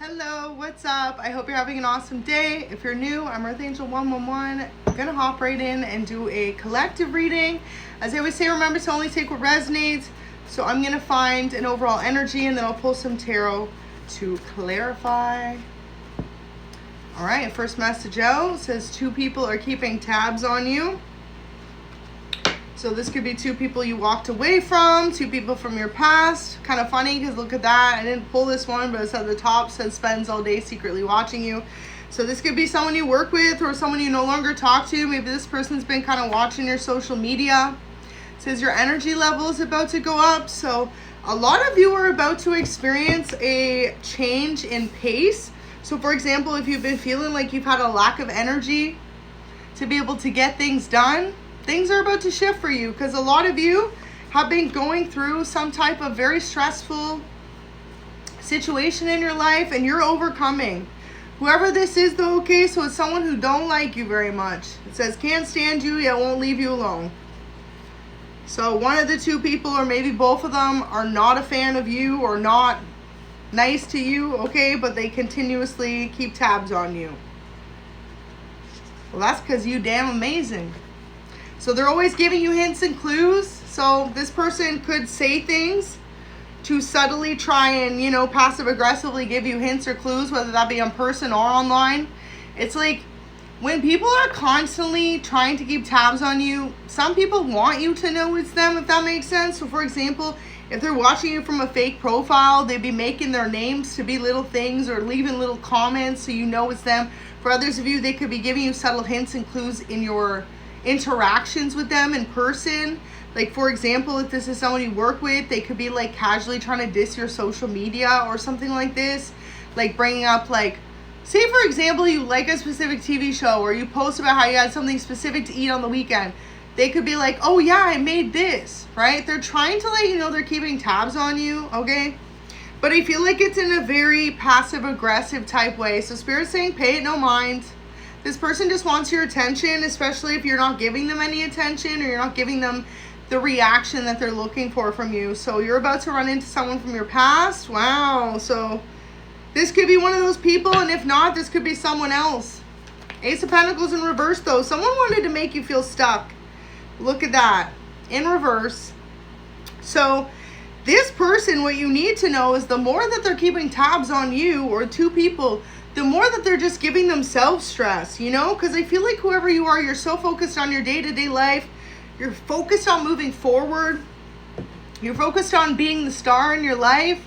Hello, what's up? I hope you're having an awesome day. If you're new, I'm Earth Angel 111. I'm gonna hop right in and do a collective reading. As I always say, remember to only take what resonates. So I'm gonna find an overall energy and then I'll pull some tarot to clarify. All right, first message out says 2 people are keeping tabs on you. So this could be 2 people you walked away from, 2 people from your past. Kind of funny because look at that. I didn't pull this one, but it's at the top, says spends all day secretly watching you. So this could be someone you work with or someone you no longer talk to. Maybe this person's been kind of watching your social media. It says your energy level is about to go up. So a lot of you are about to experience a change in pace. So for example, if you've been feeling like you've had a lack of energy to be able to get things done, things are about to shift for you because a lot of you have been going through some type of very stressful situation in your life and you're overcoming. Whoever this is though, okay, so it's someone who don't like you very much. It says can't stand you yet won't leave you alone. So one of the 2 people or maybe both of them are not a fan of you or not nice to you, okay, but they continuously keep tabs on you. Well, that's because you damn amazing. So they're always giving you hints and clues. So this person could say things to subtly try and, passive aggressively give you hints or clues, whether that be in person or online. It's like when people are constantly trying to keep tabs on you, some people want you to know it's them, if that makes sense. So for example, if they're watching you from a fake profile, they'd be making their names to be little things or leaving little comments so you know it's them. For others of you, they could be giving you subtle hints and clues in your interactions with them in person. Like for example, if this is someone you work with, they could be like casually trying to diss your social media or something like this, like bringing up like, say for example you like a specific TV show or you post about how you had something specific to eat on the weekend. They could be like, oh yeah, I made this, right? They're trying to let you know they're keeping tabs on you, okay? But I feel like it's in a very passive aggressive type way. So Spirit's saying pay it no mind. This person just wants your attention, especially if you're not giving them any attention or you're not giving them the reaction that they're looking for from you. So you're about to run into someone from your past. Wow. So this could be one of those people, and if not, this could be someone else. Ace of Pentacles in reverse though. Someone wanted to make you feel stuck. Look at that. In reverse. So this person, what you need to know is the more that they're keeping tabs on you or 2 people, the more that they're just giving themselves stress, because I feel like whoever you are, you're so focused on your day-to-day life. You're focused on moving forward. You're focused on being the star in your life.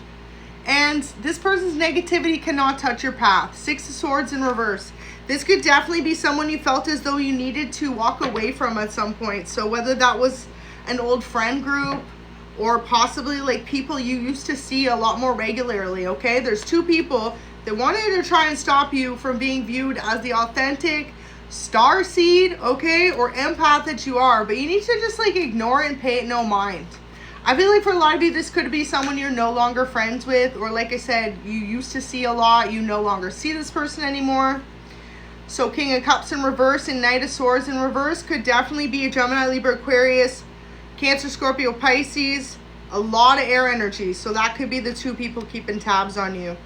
And this person's negativity cannot touch your path. 6 of Swords in reverse. This could definitely be someone you felt as though you needed to walk away from at some point. So whether that was an old friend group or possibly like people you used to see a lot more regularly, okay? There's 2 people that wanted to try and stop you from being viewed as the authentic star seed, okay, or empath that you are. But you need to just like ignore it and pay it no mind. I feel like for a lot of you, this could be someone you're no longer friends with, or like I said, you used to see a lot, you no longer see this person anymore. So King of Cups in reverse and Knight of Swords in reverse could definitely be a Gemini, Libra, Aquarius, Cancer, Scorpio, Pisces. A lot of air energy. So that could be the 2 people keeping tabs on you.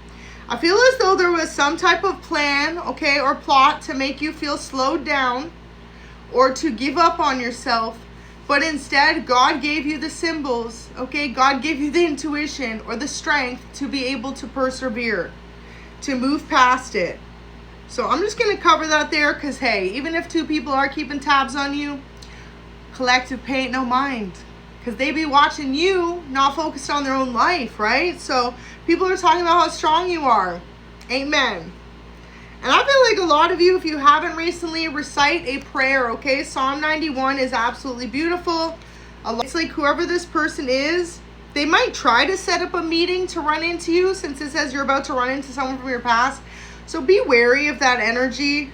I feel as though there was some type of plan, okay, or plot to make you feel slowed down or to give up on yourself. But instead, God gave you the symbols, okay? God gave you the intuition or the strength to be able to persevere, to move past it. So I'm just going to cover that there because, hey, even if 2 people are keeping tabs on you, collective pay it no mind. Because they be watching you, not focused on their own life, right? So people are talking about how strong you are. Amen. And I feel like a lot of you, if you haven't recently, recite a prayer, okay? Psalm 91 is absolutely beautiful. It's like whoever this person is, they might try to set up a meeting to run into you since it says you're about to run into someone from your past. So be wary of that energy.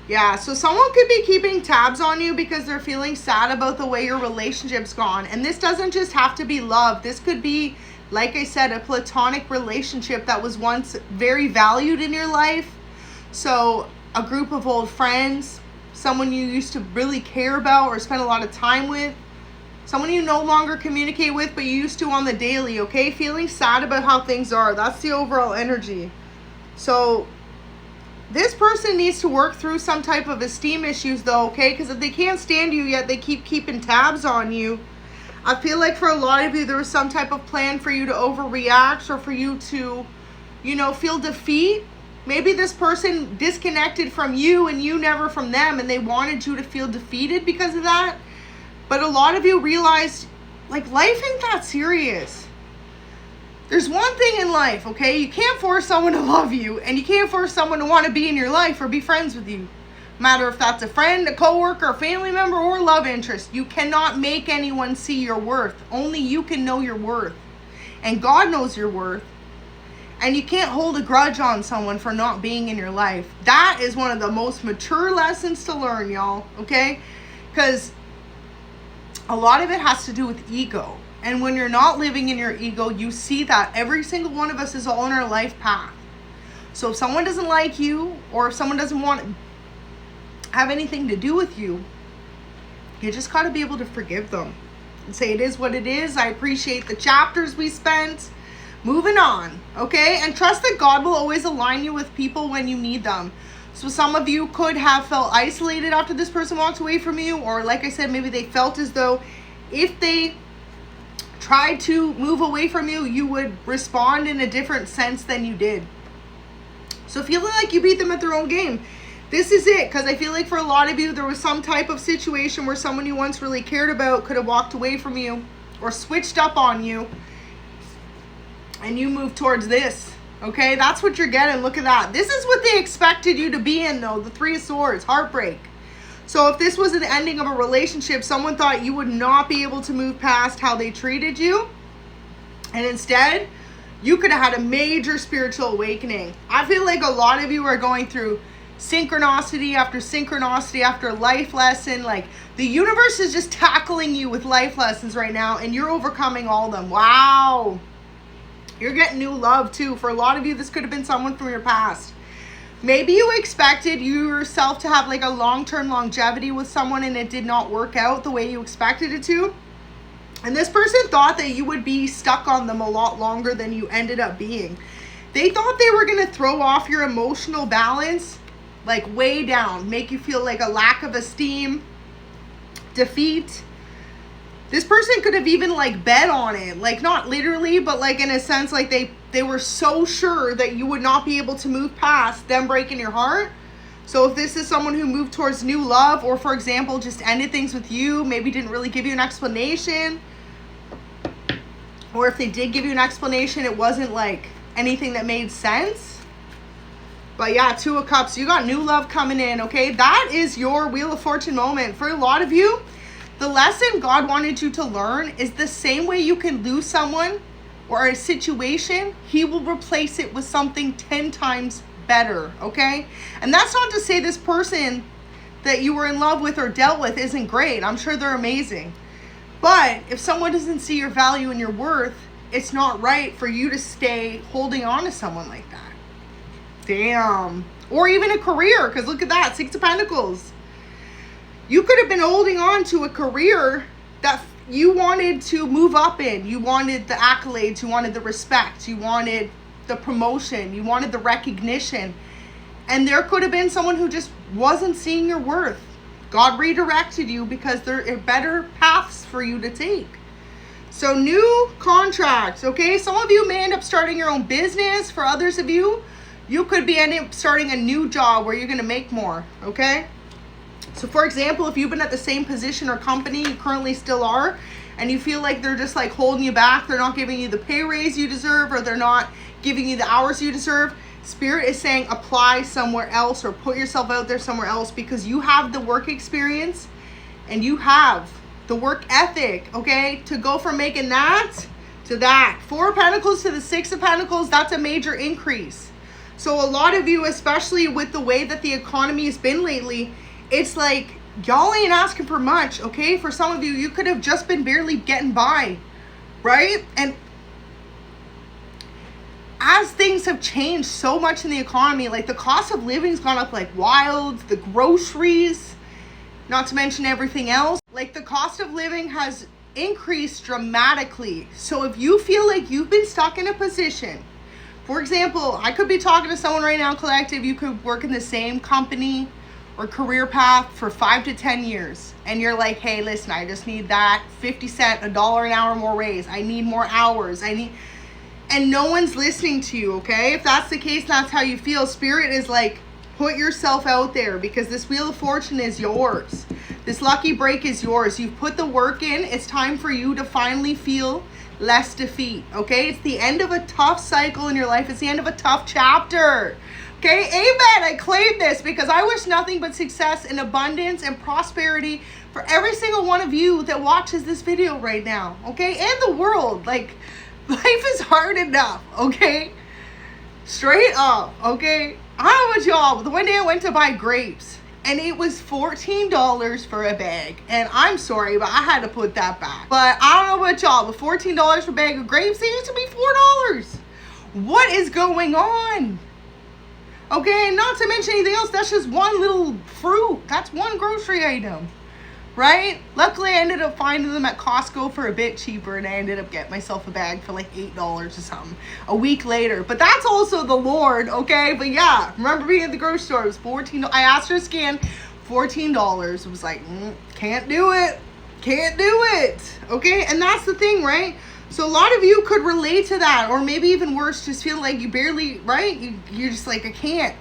Yeah, so someone could be keeping tabs on you because they're feeling sad about the way your relationship's gone. And this doesn't just have to be love. This could be, like I said, a platonic relationship that was once very valued in your life. So a group of old friends, someone you used to really care about or spend a lot of time with. Someone you no longer communicate with, but you used to on the daily, okay? Feeling sad about how things are. That's the overall energy. So this person needs to work through some type of esteem issues though, okay? Because if they can't stand you yet, they keep keeping tabs on you. I feel like for a lot of you, there was some type of plan for you to overreact or for you to, you know, feel defeat. Maybe this person disconnected from you and you never from them, and they wanted you to feel defeated because of that. But a lot of you realized, like, life ain't that serious. There's one thing in life, okay? You can't force someone to love you, and you can't force someone to want to be in your life or be friends with you. No matter if that's a friend, a coworker, a family member, or love interest. You cannot make anyone see your worth. Only you can know your worth. And God knows your worth. And you can't hold a grudge on someone for not being in your life. That is one of the most mature lessons to learn, y'all, okay? Because a lot of it has to do with ego. And when you're not living in your ego, you see that every single one of us is all in our life path. So if someone doesn't like you, or if someone doesn't want to have anything to do with you, you just got to be able to forgive them and say it is what it is. I appreciate the chapters we spent. Moving on, okay? And trust that God will always align you with people when you need them. So some of you could have felt isolated after this person walked away from you, or like I said, maybe they felt as though if they tried to move away from you, you would respond in a different sense than you did. So feeling like you beat them at their own game. This is it, because I feel like for a lot of you, there was some type of situation where someone you once really cared about could have walked away from you or switched up on you, and you moved towards this. Okay, that's what you're getting. Look at that. This is what they expected you to be in, though. The Three of Swords, heartbreak. So if this was an ending of a relationship, someone thought you would not be able to move past how they treated you. And instead, you could have had a major spiritual awakening. I feel like a lot of you are going through synchronicity after life lesson. Like, the universe is just tackling you with life lessons right now, and you're overcoming all of them. Wow. You're getting new love too. For a lot of you, this could have been someone from your past. Maybe you expected yourself to have like a long-term longevity with someone, and it did not work out the way you expected it to. And this person thought that you would be stuck on them a lot longer than you ended up being. They thought they were going to throw off your emotional balance, like way down, make you feel like a lack of esteem, defeat. This person could have even like bet on it, like not literally, but like in a sense, like they were so sure that you would not be able to move past them breaking your heart. So if this is someone who moved towards new love, or for example, just ended things with you, maybe didn't really give you an explanation, or if they did give you an explanation, it wasn't like anything that made sense. But yeah, Two of Cups, you got new love coming in, okay? That is your Wheel of Fortune moment. For a lot of you, the lesson God wanted you to learn is the same way you can lose someone or a situation, He will replace it with something 10 times better, okay? And that's not to say this person that you were in love with or dealt with isn't great. I'm sure they're amazing. But if someone doesn't see your value and your worth, it's not right for you to stay holding on to someone like that. Damn. Or even a career, because look at that, Six of Pentacles. You could have been holding on to a career that you wanted to move up in. You wanted the accolades, you wanted the respect, you wanted the promotion, you wanted the recognition. And there could have been someone who just wasn't seeing your worth. God redirected you because there are better paths for you to take. So new contracts, okay? Some of you may end up starting your own business. For others of you, you could be ending up starting a new job where you're going to make more, okay? So for example, if you've been at the same position or company you currently still are, and you feel like they're just like holding you back, they're not giving you the pay raise you deserve, or they're not giving you the hours you deserve, Spirit is saying apply somewhere else or put yourself out there somewhere else, because you have the work experience and you have the work ethic, okay, to go from making that to that. Four of Pentacles to the Six of Pentacles, that's a major increase. So a lot of you, especially with the way that the economy has been lately, it's like y'all ain't asking for much, okay? For some of you, you could have just been barely getting by, right? And as things have changed so much in the economy, like the cost of living's gone up like wild, the groceries, not to mention everything else. Like the cost of living has increase dramatically. So if you feel like you've been stuck in a position, for example, I could be talking to someone right now, collective, you could work in the same company or career path for 5 to 10 years. And you're like, hey, listen, I just need that 50 cent, $1 an hour more raise. I need more hours. And no one's listening to you, okay? If that's the case, that's how you feel. Spirit is like, put yourself out there, because this Wheel of Fortune is yours. This lucky break is yours. You've put the work in. It's time for you to finally feel less defeat, okay? It's the end of a tough cycle in your life. It's the end of a tough chapter, okay? Amen. I claim this, because I wish nothing but success and abundance and prosperity for every single one of you that watches this video right now, okay? And the world. Like, life is hard enough, okay? Straight up, okay? I don't know about y'all, but the one day I went to buy grapes, and it was $14 for a bag. And I'm sorry, but I had to put that back. But I don't know about y'all, but $14 for a bag of grapes, they used to be $4. What is going on? Okay, and not to mention anything else, that's just one little fruit. That's one grocery item, right? Luckily, I ended up finding them at Costco for a bit cheaper, and I ended up getting myself a bag for like $8 or something a week later. But that's also the Lord, okay? But yeah, remember being at the grocery store, it was $14. I asked her to scan, $14. It was like, can't do it. Can't do it, okay? And that's the thing, right? So a lot of you could relate to that, or maybe even worse, just feel like you barely, right? You're just like, I can't.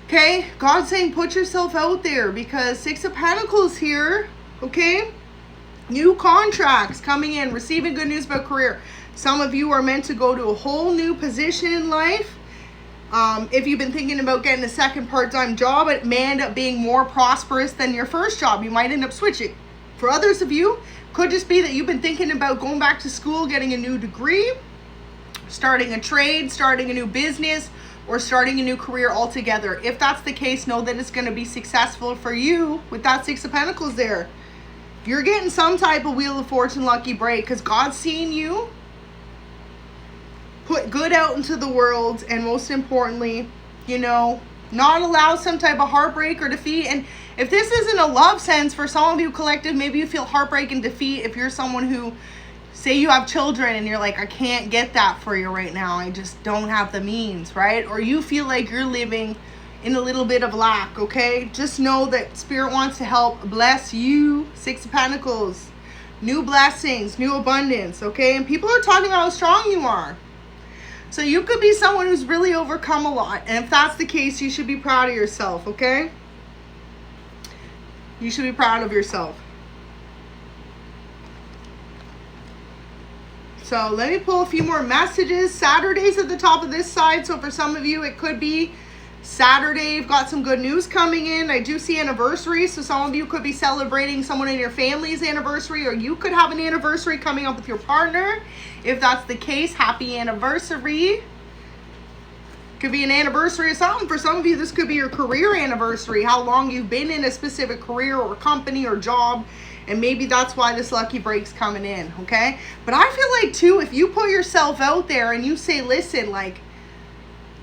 Okay, God's saying put yourself out there, because 6 of Pentacles here, okay? New contracts coming in, receiving good news about career. Some of you are meant to go to a whole new position in life. If you've been thinking about getting a second part-time job, it may end up being more prosperous than your first job. You might end up switching. For others of you, could just be that you've been thinking about going back to school, getting a new degree, starting a trade, starting a new business, or starting a new career altogether. If that's the case, know that it's going to be successful for you with that 6 of Pentacles there. You're getting some type of Wheel of Fortune lucky break, because God's seeing you put good out into the world, and most importantly, you know, not allow some type of heartbreak or defeat. And if this isn't a love sense, for some of you, collective, maybe you feel heartbreak and defeat if you're someone who, say you have children and you're like, I can't get that for you right now. I just don't have the means, right? Or you feel like you're living in a little bit of lack, okay? Just know that Spirit wants to help bless you. 6 of Pentacles, new blessings, new abundance, okay? And people are talking about how strong you are. So you could be someone who's really overcome a lot. And if that's the case, you should be proud of yourself, okay? You should be proud of yourself. So let me pull a few more messages. Saturday's at the top of this side. So for some of you, it could be Saturday. You've got some good news coming in. I do see anniversaries. So some of you could be celebrating someone in your family's anniversary, or you could have an anniversary coming up with your partner. If that's the case, happy anniversary. Could be an anniversary or something. For some of you, this could be your career anniversary, how long you've been in a specific career or company or job. And maybe that's why this lucky break's coming in, okay? But I feel like, too, if you put yourself out there and you say, listen, like,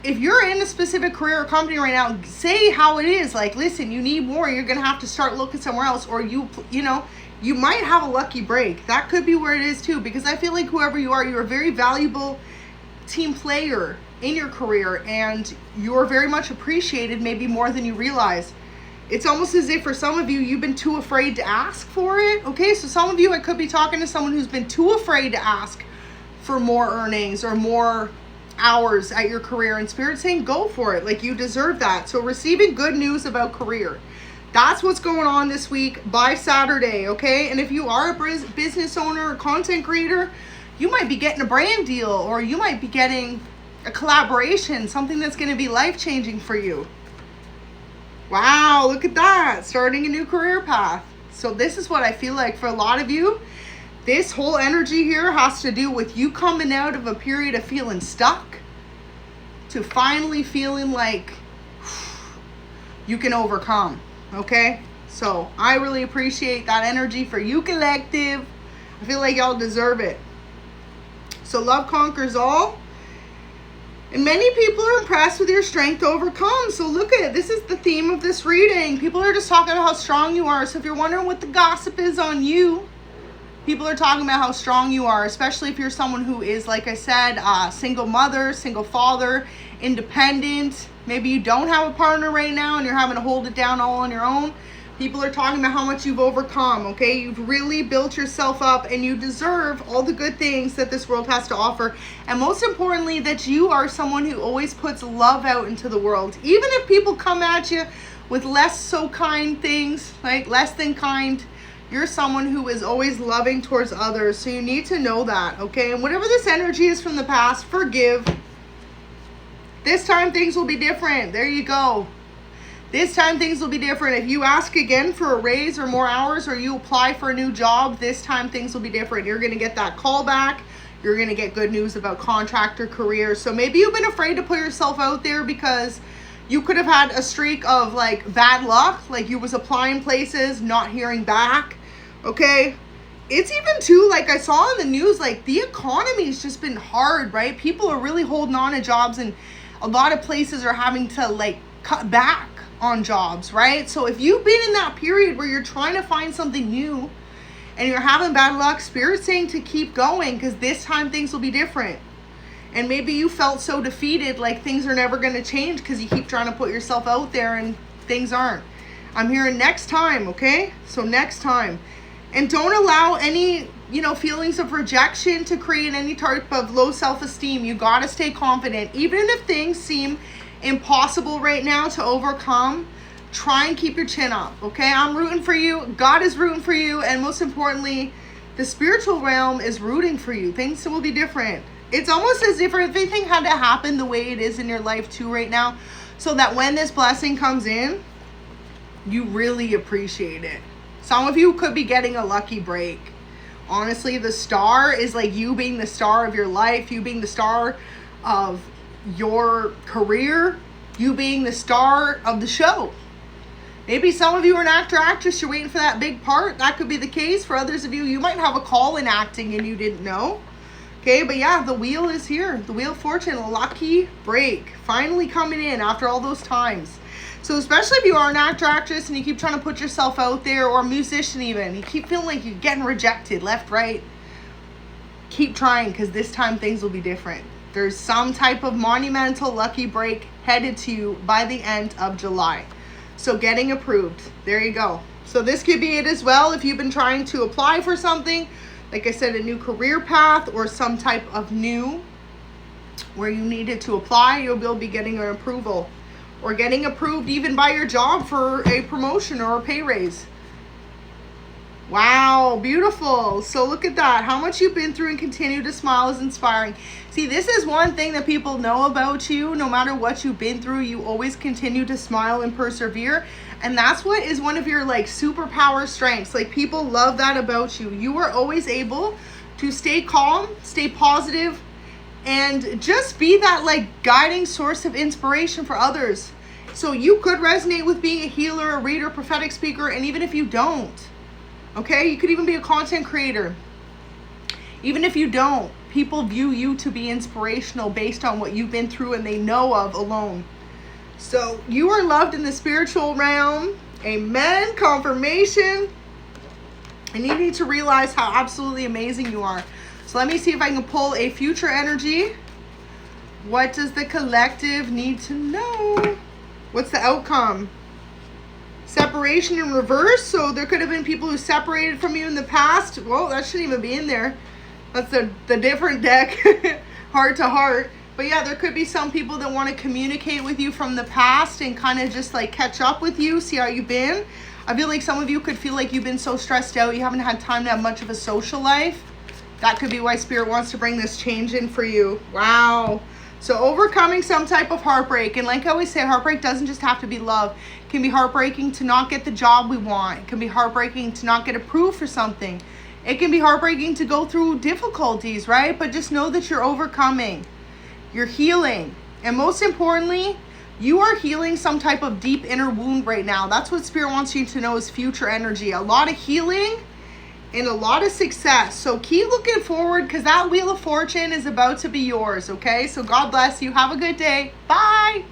if you're in a specific career or company right now, say how it is. Like, listen, you need more. You're going to have to start looking somewhere else. Or you know, you might have a lucky break. That could be where it is, too. Because I feel like whoever you are, you're a very valuable team player in your career. And you're very much appreciated, maybe more than you realize. It's almost as if for some of you, you've been too afraid to ask for it. Okay, so some of you, I could be talking to someone who's been too afraid to ask for more earnings or more hours at your career, and Spirit saying go for it. Like, you deserve that. So receiving good news about career. That's what's going on this week by Saturday, okay? And if you are a business owner or content creator, you might be getting a brand deal, or you might be getting a collaboration, something that's going to be life-changing for you. Wow, look at that. Starting a new career path. So this is what I feel like for a lot of you. This whole energy here has to do with you coming out of a period of feeling stuck to finally feeling like you can overcome, okay? So I really appreciate that energy for you, collective. I feel like y'all deserve it. So love conquers all. And many people are impressed with your strength to overcome. So look at it. This is the theme of this reading. People are just talking about how strong you are. So if you're wondering what the gossip is on you, People are talking about how strong you are, especially if you're someone who is, like I said, single mother, single father, independent. Maybe you don't have a partner right now and you're having to hold it down all on your own. People are talking about how much you've overcome, okay? You've really built yourself up and you deserve all the good things that this world has to offer. And most importantly, that you are someone who always puts love out into the world. Even if people come at you with less so kind things, like less than kind, you're someone who is always loving towards others. So you need to know that, okay? And whatever this energy is from the past, forgive. This time things will be different. There you go. This time things will be different. If you ask again for a raise or more hours, or you apply for a new job, this time things will be different. You're going to get that call back. You're going to get good news about contract or career. So maybe you've been afraid to put yourself out there because you could have had a streak of like bad luck, like you was applying places, not hearing back, okay? It's even too, like I saw in the news, like the economy's just been hard, right? People are really holding on to jobs and a lot of places are having to like cut back on jobs, right? So if you've been in that period where you're trying to find something new and you're having bad luck, Spirit's saying to keep going because this time things will be different. And maybe you felt so defeated, like things are never going to change because you keep trying to put yourself out there and things aren't. I'm hearing next time, okay? So next time. And don't allow any, feelings of rejection to create any type of low self-esteem. You got to stay confident. Even if things seem impossible right now to overcome, try and keep your chin up, okay? I'm rooting for you. God is rooting for you. And most importantly, the spiritual realm is rooting for you. Things will be different. It's almost as if everything had to happen the way it is in your life too right now, so that when this blessing comes in, you really appreciate it. Some of you could be getting a lucky break. Honestly, the star is like you being the star of your life, you being the star of your career, you being the star of the show. Maybe some of you are an actor, actress, you're waiting for that big part. That could be the case. For others of you, you might have a call in acting and you didn't know. Okay, but yeah, the wheel is here. The Wheel of Fortune, a lucky break. Finally coming in after all those times. So especially if you are an actor, actress, and you keep trying to put yourself out there, or a musician even, you keep feeling like you're getting rejected left, right, keep trying because this time things will be different. There's some type of monumental lucky break headed to you by the end of July. So getting approved. There you go. So this could be it as well if you've been trying to apply for something. Like I said, a new career path or some type of new where you needed to apply, you'll be getting an approval. Or getting approved even by your job for a promotion or a pay raise. Wow, beautiful. So look at that. How much you've been through and continue to smile is inspiring. See, this is one thing that people know about you. No matter what you've been through, you always continue to smile and persevere. And that's what is one of your like superpower strengths. Like people love that about you. You are always able to stay calm, stay positive, and just be that like guiding source of inspiration for others. So you could resonate with being a healer, a reader, prophetic speaker, and even if you don't, okay, you could even be a content creator. Even if you don't, people view you to be inspirational based on what you've been through and they know of alone. So you are loved in the spiritual realm. Amen. Confirmation. And you need to realize how absolutely amazing you are. So let me see if I can pull a future energy. What does the collective need to know? What's the outcome? Separation in reverse. So there could have been people who separated from you in the past. Well, that shouldn't even be in there. That's the different deck. Heart to heart. But yeah, there could be some people that want to communicate with you from the past and kind of just like catch up with you, see how you've been. I feel like some of you could feel like you've been so stressed out, you haven't had time to have much of a social life. That could be why Spirit wants to bring this change in for you. Wow. So overcoming some type of heartbreak. And like I always say, heartbreak doesn't just have to be love. It can be heartbreaking to not get the job we want. It can be heartbreaking to not get approved for something. It can be heartbreaking to go through difficulties, right? But just know that you're overcoming. You're healing. And most importantly, you are healing some type of deep inner wound right now. That's what Spirit wants you to know is future energy. A lot of healing and a lot of success. So keep looking forward because that Wheel of Fortune is about to be yours, okay? So God bless you. Have a good day. Bye.